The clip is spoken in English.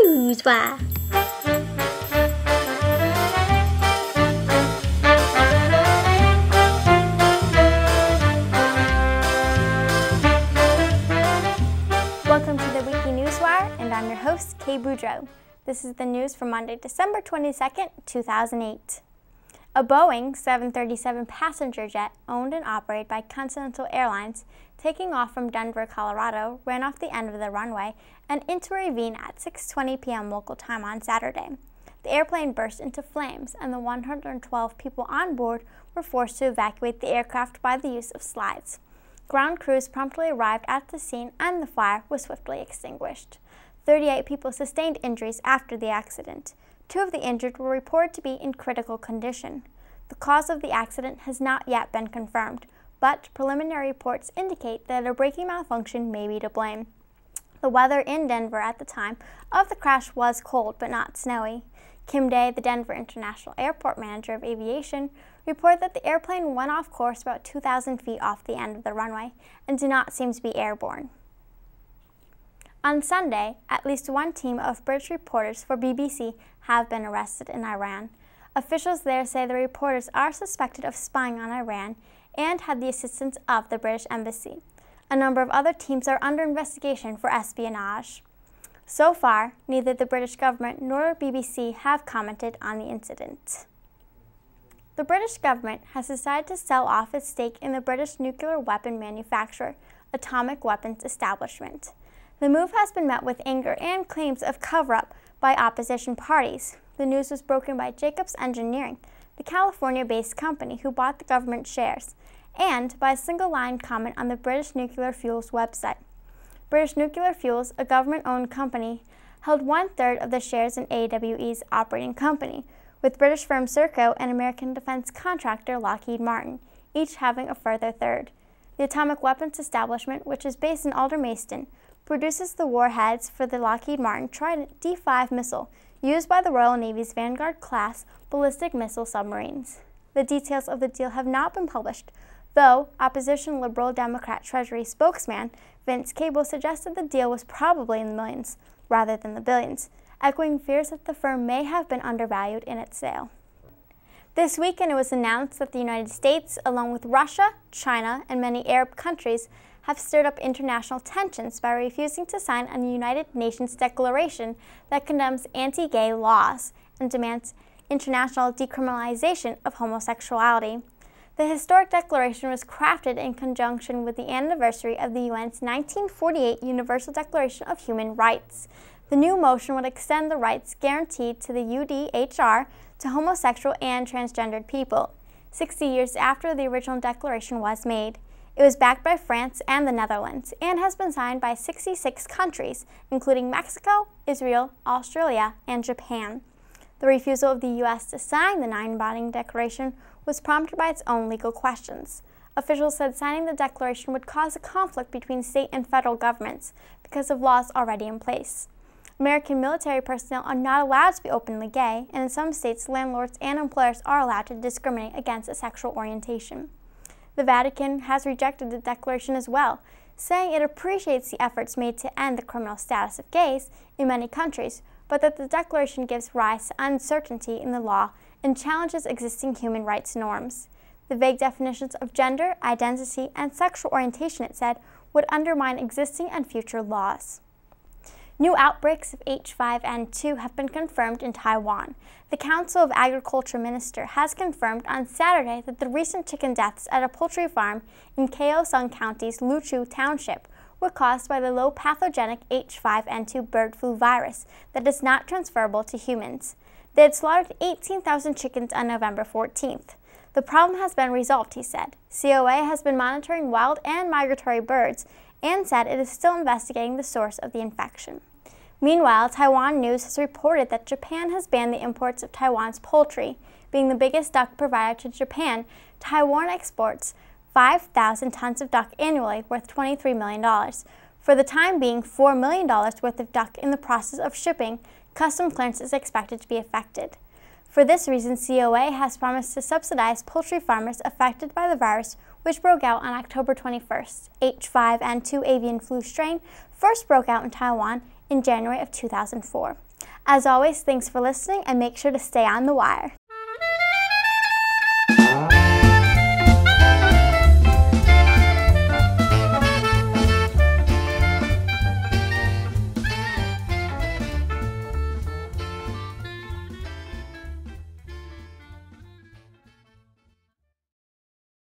WikiNewsWire. Welcome to the WikiNewsWire, and I'm your host, Kay Boudreau. This is the news for Monday, December 22nd, 2008. A Boeing 737 passenger jet owned and operated by Continental Airlines, taking off from Denver, Colorado, ran off the end of the runway and into a ravine at 6:20 p.m. local time on Saturday. The airplane burst into flames, and the 112 people on board were forced to evacuate the aircraft by the use of slides. Ground crews promptly arrived at the scene, and the fire was swiftly extinguished. 38 people sustained injuries after the accident. 2 of the injured were reported to be in critical condition. The cause of the accident has not yet been confirmed, but preliminary reports indicate that a braking malfunction may be to blame. The weather in Denver at the time of the crash was cold but not snowy. Kim Day, the Denver International Airport Manager of Aviation, reported that the airplane went off course about 2,000 feet off the end of the runway and did not seem to be airborne. On Sunday, at least one team of British reporters for BBC have been arrested in Iran. Officials there say the reporters are suspected of spying on Iran and had the assistance of the British Embassy. A number of other teams are under investigation for espionage. So far, neither the British government nor BBC have commented on the incident. The British government has decided to sell off its stake in the British nuclear weapon manufacturer, Atomic Weapons Establishment. The move has been met with anger and claims of cover-up by opposition parties. The news was broken by Jacobs Engineering, the California-based company who bought the government shares, and by a single-line comment on the British Nuclear Fuels website. British Nuclear Fuels, a government-owned company, held 1/3 of the shares in AWE's operating company, with British firm Serco and American defense contractor Lockheed Martin, each having a further third. The Atomic Weapons Establishment, which is based in Aldermaston, produces the warheads for the Lockheed Martin Trident D5 missile used by the Royal Navy's Vanguard-class ballistic missile submarines. The details of the deal have not been published, though opposition Liberal Democrat Treasury spokesman Vince Cable suggested the deal was probably in the millions rather than the billions, echoing fears that the firm may have been undervalued in its sale. This weekend it was announced that the United States, along with Russia, China, and many Arab countries, have stirred up international tensions by refusing to sign a United Nations declaration that condemns anti-gay laws and demands international decriminalization of homosexuality. The historic declaration was crafted in conjunction with the anniversary of the UN's 1948 Universal Declaration of Human Rights. The new motion would extend the rights guaranteed to the UDHR to homosexual and transgendered people, 60 years after the original declaration was made. It was backed by France and the Netherlands and has been signed by 66 countries, including Mexico, Israel, Australia, and Japan. The refusal of the U.S. to sign the non-binding declaration was prompted by its own legal questions. Officials said signing the declaration would cause a conflict between state and federal governments because of laws already in place. American military personnel are not allowed to be openly gay, and in some states, landlords and employers are allowed to discriminate against a sexual orientation. The Vatican has rejected the declaration as well, saying it appreciates the efforts made to end the criminal status of gays in many countries, but that the declaration gives rise to uncertainty in the law and challenges existing human rights norms. The vague definitions of gender, identity, and sexual orientation, it said, would undermine existing and future laws. New outbreaks of H5N2 have been confirmed in Taiwan. The Council of Agriculture Minister has confirmed on Saturday that the recent chicken deaths at a poultry farm in Kaohsiung County's Luchu Township were caused by the low pathogenic H5N2 bird flu virus that is not transferable to humans. They had slaughtered 18,000 chickens on November 14th. The problem has been resolved, he said. COA has been monitoring wild and migratory birds and said it is still investigating the source of the infection. Meanwhile, Taiwan News has reported that Japan has banned the imports of Taiwan's poultry. Being the biggest duck provider to Japan, Taiwan exports 5,000 tons of duck annually, worth $23 million. For the time being, $4 million worth of duck in the process of shipping. Custom clearance is expected to be affected. For this reason, COA has promised to subsidize poultry farmers affected by the virus which broke out on October 21st. H5N2 avian flu strain first broke out in Taiwan in January of 2004. As always, thanks for listening and make sure to stay on the wire.